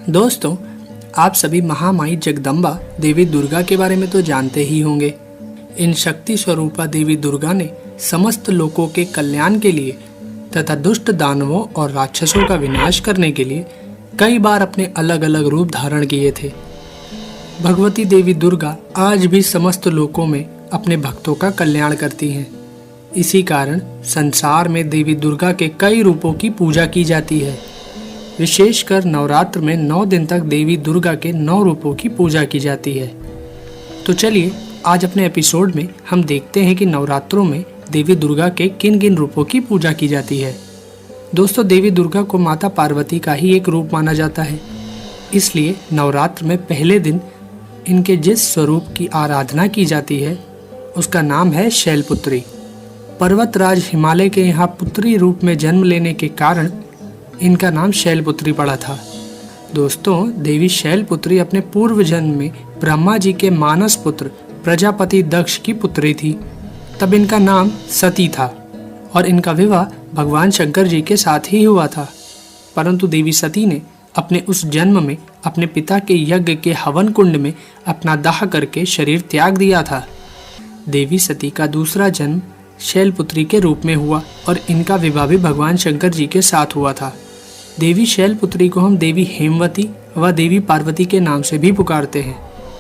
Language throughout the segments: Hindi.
दोस्तों, आप सभी महामाई जगदम्बा देवी दुर्गा के बारे में तो जानते ही होंगे। इन शक्ति स्वरूपा देवी दुर्गा ने समस्त लोगों के कल्याण के लिए तथा दुष्ट दानवों और राक्षसों का विनाश करने के लिए कई बार अपने अलग अलग रूप धारण किए थे। भगवती देवी दुर्गा आज भी समस्त लोकों में अपने भक्तों का कल्याण करती हैं। इसी कारण संसार में देवी दुर्गा के कई रूपों की पूजा की जाती है। विशेषकर नवरात्र में 9 दिन तक देवी दुर्गा के 9 रूपों की पूजा की जाती है। तो चलिए आज अपने एपिसोड में हम देखते हैं कि नवरात्रों में देवी दुर्गा के किन किन रूपों की पूजा की जाती है। दोस्तों, देवी दुर्गा को माता पार्वती का ही एक रूप माना जाता है, इसलिए नवरात्र में पहले दिन इनके जिस स्वरूप की आराधना की जाती है उसका नाम है शैलपुत्री। पर्वतराज हिमालय के यहाँ पुत्री रूप में जन्म लेने के कारण इनका नाम शैलपुत्री पड़ा था। दोस्तों, देवी शैलपुत्री अपने पूर्व जन्म में ब्रह्मा जी के मानस पुत्र प्रजापति दक्ष की पुत्री थी। तब इनका नाम सती था और इनका विवाह भगवान शंकर जी के साथ ही हुआ था। परंतु देवी सती ने अपने उस जन्म में अपने पिता के यज्ञ के हवन कुंड में अपना दाह करके शरीर त्याग दिया था। देवी सती का दूसरा जन्म शैलपुत्री के रूप में हुआ और इनका विवाह भी भगवान शंकर जी के साथ हुआ था। देवी शैलपुत्री को हम देवी हेमवती व देवी पार्वती के नाम से भी पुकारते हैं।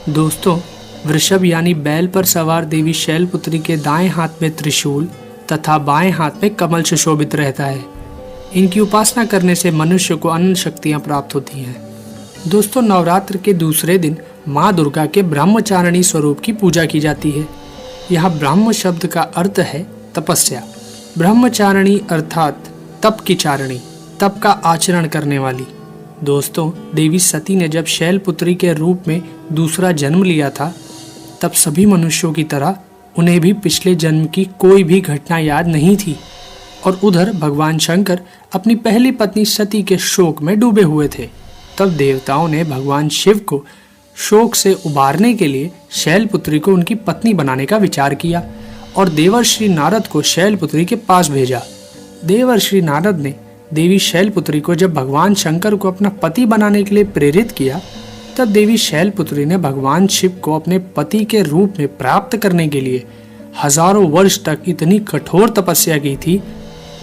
दोस्तों, वृषभ यानी बैल पर सवार देवी शैलपुत्री के दाएं हाथ में त्रिशूल तथा बाएं हाथ में कमल सुशोभित रहता है। इनकी उपासना करने से मनुष्य को अनंत शक्तियां प्राप्त होती हैं। दोस्तों, नवरात्र के दूसरे दिन माँ दुर्गा के ब्रह्मचारिणी स्वरूप की पूजा की जाती है। यहाँ ब्रह्म शब्द का अर्थ है तपस्या। ब्रह्मचारिणी अर्थात तप की चारिणी, तप का आचरण करने वाली। दोस्तों, देवी सती ने जब शैलपुत्री के रूप में दूसरा जन्म लिया था तब सभी मनुष्यों की तरह उन्हें भी पिछले जन्म की कोई भी घटना याद नहीं थी और उधर भगवान शंकर अपनी पहली पत्नी सती के शोक में डूबे हुए थे। तब देवताओं ने भगवान शिव को शोक से उबारने के लिए शैलपुत्री को उनकी पत्नी बनाने का विचार किया और देवर्षि नारद को शैलपुत्री के पास भेजा। देवर्षि नारद ने देवी शैलपुत्री को जब भगवान शंकर को अपना पति बनाने के लिए प्रेरित किया तब देवी शैलपुत्री ने भगवान शिव को अपने पति के रूप में प्राप्त करने के लिए हजारों वर्ष तक इतनी कठोर तपस्या की थी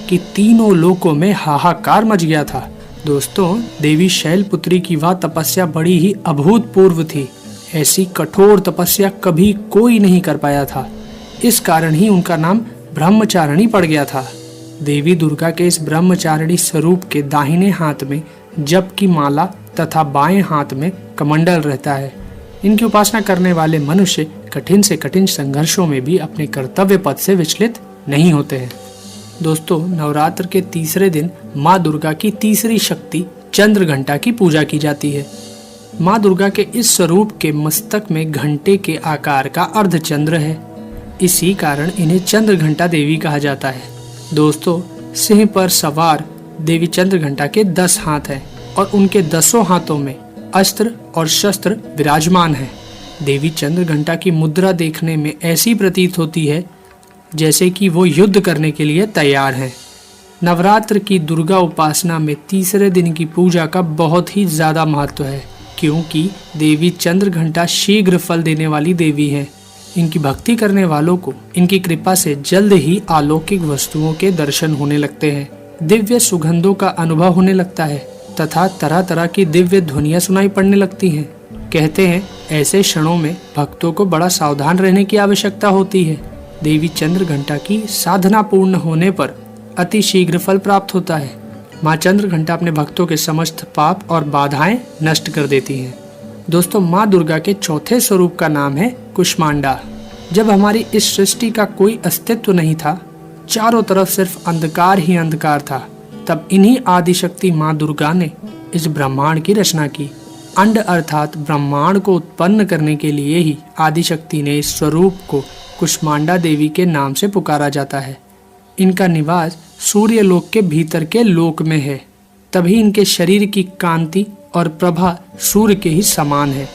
कि तीनों लोकों में हाहाकार मच गया था। दोस्तों, देवी शैलपुत्री की वह तपस्या बड़ी ही अभूतपूर्व थी। ऐसी कठोर तपस्या कभी कोई नहीं कर पाया था। इस कारण ही उनका नाम ब्रह्मचारिणी पड़ गया था। देवी दुर्गा के इस ब्रह्मचारिणी स्वरूप के दाहिने हाथ में जप की माला तथा बाएं हाथ में कमंडल रहता है। इनकी उपासना करने वाले मनुष्य कठिन से कठिन संघर्षों में भी अपने कर्तव्य पथ से विचलित नहीं होते हैं। दोस्तों, नवरात्र के तीसरे दिन माँ दुर्गा की तीसरी शक्ति चंद्र घंटा की पूजा की जाती है। माँ दुर्गा के इस स्वरूप के मस्तक में घंटे के आकार का अर्धचंद्र है। इसी कारण इन्हें चंद्र घंटा देवी कहा जाता है। दोस्तों, सिंह पर सवार देवी चंद्र घंटा के 10 हाथ हैं और उनके 10 हाथों में अस्त्र और शस्त्र विराजमान हैं। देवी चंद्र घंटा की मुद्रा देखने में ऐसी प्रतीत होती है जैसे कि वो युद्ध करने के लिए तैयार हैं। नवरात्र की दुर्गा उपासना में तीसरे दिन की पूजा का बहुत ही ज्यादा महत्व है, क्योंकि देवी चंद्र घंटा शीघ्र फल देने वाली देवी है। इनकी भक्ति करने वालों को इनकी कृपा से जल्द ही अलौकिक वस्तुओं के दर्शन होने लगते हैं, दिव्य सुगंधों का अनुभव होने लगता है तथा तरह तरह की दिव्य ध्वनियां सुनाई पड़ने लगती हैं। कहते हैं ऐसे क्षणों में भक्तों को बड़ा सावधान रहने की आवश्यकता होती है। देवी चंद्र घंटा की साधना पूर्ण होने पर अति शीघ्र फल प्राप्त होता है। माँ चंद्र घंटा अपने भक्तों के समस्त पाप और बाधाएं नष्ट कर देती हैं। दोस्तों, माँ दुर्गा के चौथे स्वरूप का नाम है कुष्मांडा। जब हमारी इस सृष्टि का कोई अस्तित्व नहीं था, चारों तरफ सिर्फ अंधकार ही अंधकार था, तब इन्हीं आदिशक्ति माँ दुर्गा ने इस ब्रह्मांड की रचना की। अंड अर्थात ब्रह्मांड को उत्पन्न करने के लिए ही आदिशक्ति ने इस स्वरूप को कुष्मांडा देवी के नाम से पुकारा जाता है। इनका निवास सूर्य लोक के भीतर के लोक में है, तभी इनके शरीर की कांति और प्रभा सूर्य के ही समान है।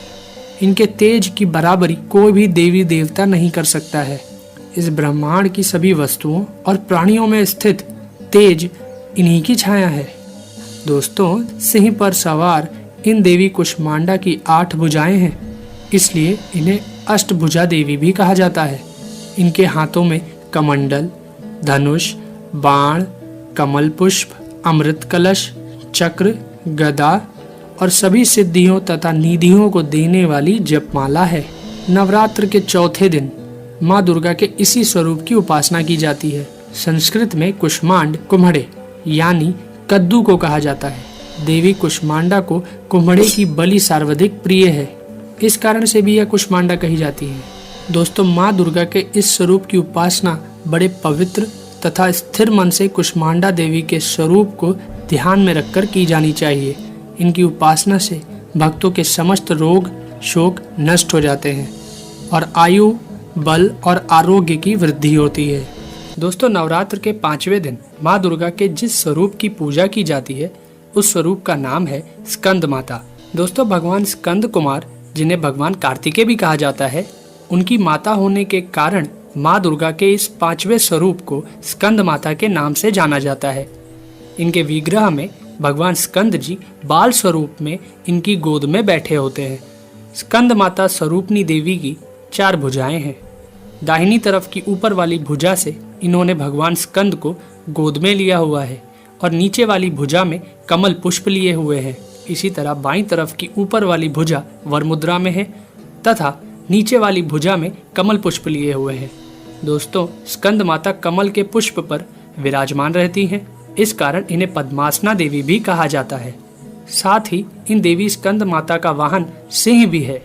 इनके तेज की बराबरी कोई भी देवी देवता नहीं कर सकता है। इस ब्रह्मांड की सभी वस्तुओं और प्राणियों में स्थित तेज इन्हीं की छाया है। दोस्तों, सिंह पर सवार इन देवी कुष्मांडा की 8 भुजाएं हैं, इसलिए इन्हें अष्टभुजा देवी भी कहा जाता है। इनके हाथों में कमंडल, धनुष, बाण, कमल पुष्प, अमृत कलश, चक्र, गदा और सभी सिद्धियों तथा निधियों को देने वाली जपमाला है। नवरात्र के चौथे दिन माँ दुर्गा के इसी स्वरूप की उपासना की जाती है। संस्कृत में कुष्मांड कुम्हड़े यानी कद्दू को कहा जाता है। देवी कुष्मांडा को कुम्हड़े की बलि सर्वाधिक प्रिय है, इस कारण से भी यह कुष्मांडा कही जाती है। दोस्तों, माँ दुर्गा के इस स्वरूप की उपासना बड़े पवित्र तथा स्थिर मन से कुष्मांडा देवी के स्वरूप को ध्यान में रखकर की जानी चाहिए। इनकी उपासना से भक्तों के समस्त रोग शोक नष्ट हो जाते हैं और आयु, बल और आरोग्य की वृद्धि होती है। दोस्तों, नवरात्र के 5वें दिन माँ दुर्गा के जिस स्वरूप की पूजा की जाती है उस स्वरूप का नाम है स्कंद माता। दोस्तों, भगवान स्कंद कुमार, जिन्हें भगवान कार्तिकेय भी कहा जाता है, उनकी माता होने के कारण माँ दुर्गा के इस 5वें स्वरूप को स्कंद माता के नाम से जाना जाता है। इनके विग्रह में भगवान स्कंद जी बाल स्वरूप में इनकी गोद में बैठे होते हैं। स्कंद माता स्वरूपनी देवी की 4 भुजाएं हैं। दाहिनी तरफ की ऊपर वाली भुजा से इन्होंने भगवान स्कंद को गोद में लिया हुआ है और नीचे वाली भुजा में कमल पुष्प लिए हुए हैं। इसी तरह बाईं तरफ की ऊपर वाली भुजा वर मुद्रा में है तथा नीचे वाली भुजा में कमल पुष्प लिए हुए हैं। दोस्तों, स्कंद माता कमल के पुष्प पर विराजमान रहती हैं, इस कारण इन्हें पद्मासना देवी भी कहा जाता है। साथ ही इन देवी स्कंद माता का वाहन सिंह भी है।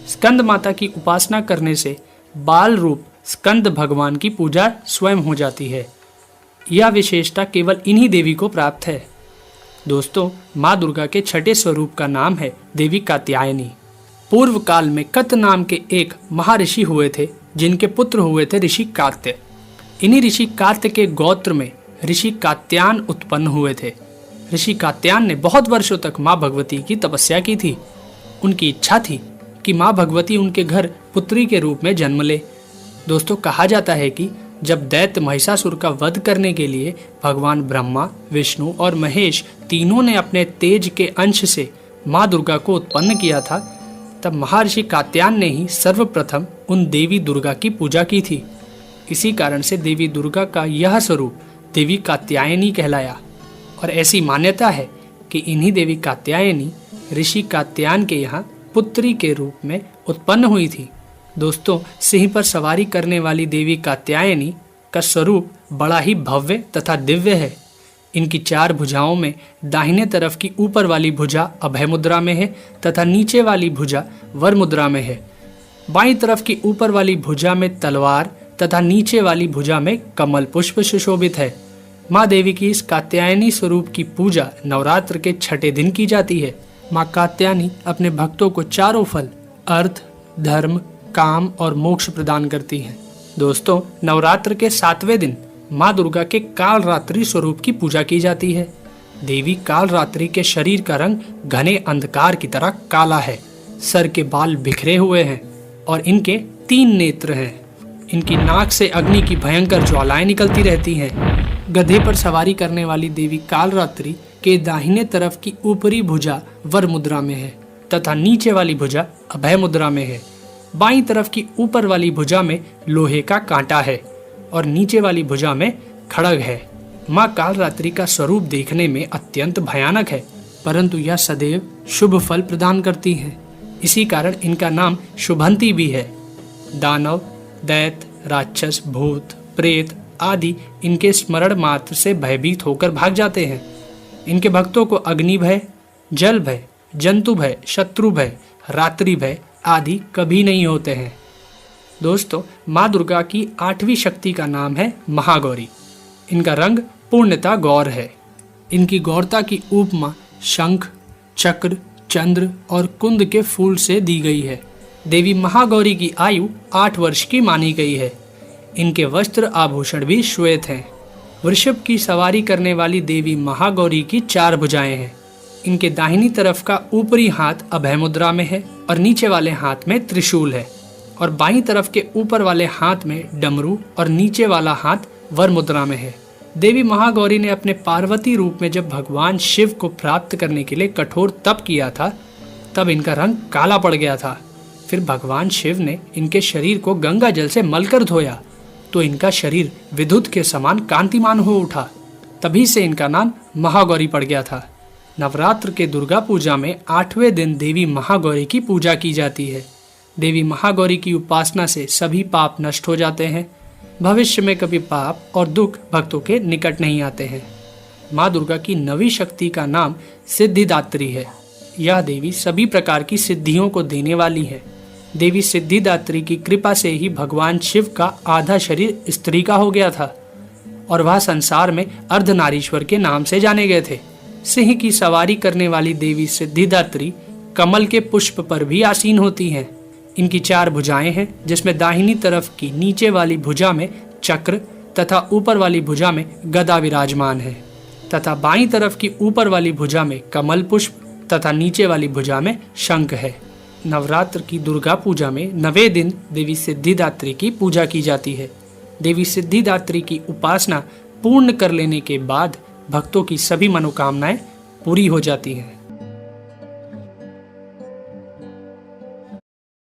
स्कंद माता की उपासना करने से बाल रूप स्कंद भगवान की पूजा स्वयं हो जाती है। यह विशेषता केवल इन्हीं देवी को प्राप्त है। दोस्तों, माँ दुर्गा के 6ठे स्वरूप का नाम है देवी कात्यायनी। पूर्व काल में कत नाम के एक महर्षि हुए थे, जिनके पुत्र हुए थे ऋषि कात्य। इन्हीं ऋषि कात्य के गोत्र में ऋषि कात्यायन उत्पन्न हुए थे। ऋषि कात्यायन ने बहुत वर्षों तक माँ भगवती की तपस्या की थी। उनकी इच्छा थी कि माँ भगवती उनके घर पुत्री के रूप में जन्म ले। दोस्तों, कहा जाता है कि जब दैत्य महिषासुर का वध करने के लिए भगवान ब्रह्मा, विष्णु और महेश तीनों ने अपने तेज के अंश से माँ दुर्गा को उत्पन्न किया था, तब महर्षि कात्यायन ने ही सर्वप्रथम उन देवी दुर्गा की पूजा की थी। इसी कारण से देवी दुर्गा का यह स्वरूप देवी कात्यायनी कहलाया और ऐसी मान्यता है कि इन्हीं देवी कात्यायनी ऋषि कात्यायन के यहाँ पुत्री के रूप में उत्पन्न हुई थी। दोस्तों, सिंह पर सवारी करने वाली देवी कात्यायनी का स्वरूप बड़ा ही भव्य तथा दिव्य है। इनकी 4 भुजाओं में दाहिने तरफ की ऊपर वाली भुजा अभय मुद्रा में है तथा नीचे वाली भुजा वर मुद्रा में है। बाईं तरफ की ऊपर वाली भुजा में तलवार तथा नीचे वाली भुजा में कमल पुष्प सुशोभित है। माँ देवी की इस कात्यायनी स्वरूप की पूजा नवरात्र के 6ठे दिन की जाती है। माँ कात्यायनी अपने भक्तों को 4 फल अर्थ, धर्म, काम और मोक्ष प्रदान करती हैं। दोस्तों, नवरात्र के 7वें दिन माँ दुर्गा के कालरात्रि स्वरूप की पूजा की जाती है। देवी कालरात्रि के शरीर का रंग घने अंधकार की तरह काला है। सर के बाल बिखरे हुए हैं और इनके 3 नेत्र हैं। इनकी नाक से अग्नि की भयंकर ज्वालाएं निकलती रहती हैं। गधे पर सवारी करने वाली देवी कालरात्रि के दाहिने तरफ की ऊपरी भुजा वर मुद्रा में है तथा नीचे वाली भुजा अभय मुद्रा में है। बाईं तरफ की ऊपर वाली भुजा में लोहे का कांटा है और नीचे वाली भुजा में खड़ग है। माँ कालरात्रि का स्वरूप देखने में अत्यंत भयानक है, परंतु यह सदैव शुभ फल प्रदान करती हैं। इसी कारण इनका नाम शुभंती भी है। दानव, दैत्य, राक्षस, भूत, प्रेत आदि इनके स्मरण मात्र से भयभीत होकर भाग जाते हैं। इनके भक्तों को अग्नि भय, जल भय, जंतु भय, शत्रु भय, रात्रि भय आदि कभी नहीं होते हैं। दोस्तों, माँ दुर्गा की 8वीं शक्ति का नाम है महागौरी। इनका रंग पूर्णतः गौर है। इनकी गौरता की उपमा शंख, चक्र, चंद्र और कुंद के फूल से दी गई है। देवी महागौरी की आयु 8 वर्ष की मानी गई है। इनके वस्त्र आभूषण भी श्वेत हैं। वृषभ की सवारी करने वाली देवी महागौरी की 4 भुजाएं हैं। इनके दाहिनी तरफ का ऊपरी हाथ अभय मुद्रा में है और नीचे वाले हाथ में त्रिशूल है और बाईं तरफ के ऊपर वाले हाथ में डमरू और नीचे वाला हाथ वर मुद्रा में है। देवी महागौरी ने अपने पार्वती रूप में जब भगवान शिव को प्राप्त करने के लिए कठोर तप किया था, तब इनका रंग काला पड़ गया था। फिर भगवान शिव ने इनके शरीर को गंगा जल से मलकर धोया तो इनका शरीर विद्युत के समान कांतिमान हो उठा। तभी से इनका नाम महागौरी पड़ गया था। नवरात्र के दुर्गा पूजा में 8वें दिन देवी महागौरी की पूजा की जाती है। देवी महागौरी की उपासना से सभी पाप नष्ट हो जाते हैं। भविष्य में कभी पाप और दुख भक्तों के निकट नहीं आते हैं। माँ दुर्गा की नवी शक्ति का नाम सिद्धिदात्री है। यह देवी सभी प्रकार की सिद्धियों को देने वाली है। देवी सिद्धिदात्री की कृपा से ही भगवान शिव का आधा शरीर स्त्री का हो गया था और वह संसार में अर्धनारीश्वर के नाम से जाने गए थे। सिंह की सवारी करने वाली देवी सिद्धिदात्री कमल के पुष्प पर भी आसीन होती हैं। इनकी 4 भुजाएं हैं, जिसमें दाहिनी तरफ की नीचे वाली भुजा में चक्र तथा ऊपर वाली भुजा में गदा विराजमान है तथा बाईं तरफ की ऊपर वाली भुजा में कमल पुष्प तथा नीचे वाली भुजा में शंख है। नवरात्र की दुर्गा पूजा में 9वें दिन देवी सिद्धिदात्री की पूजा की जाती है। देवी सिद्धिदात्री की उपासना पूर्ण कर लेने के बाद भक्तों की सभी मनोकामनाएं पूरी हो जाती हैं।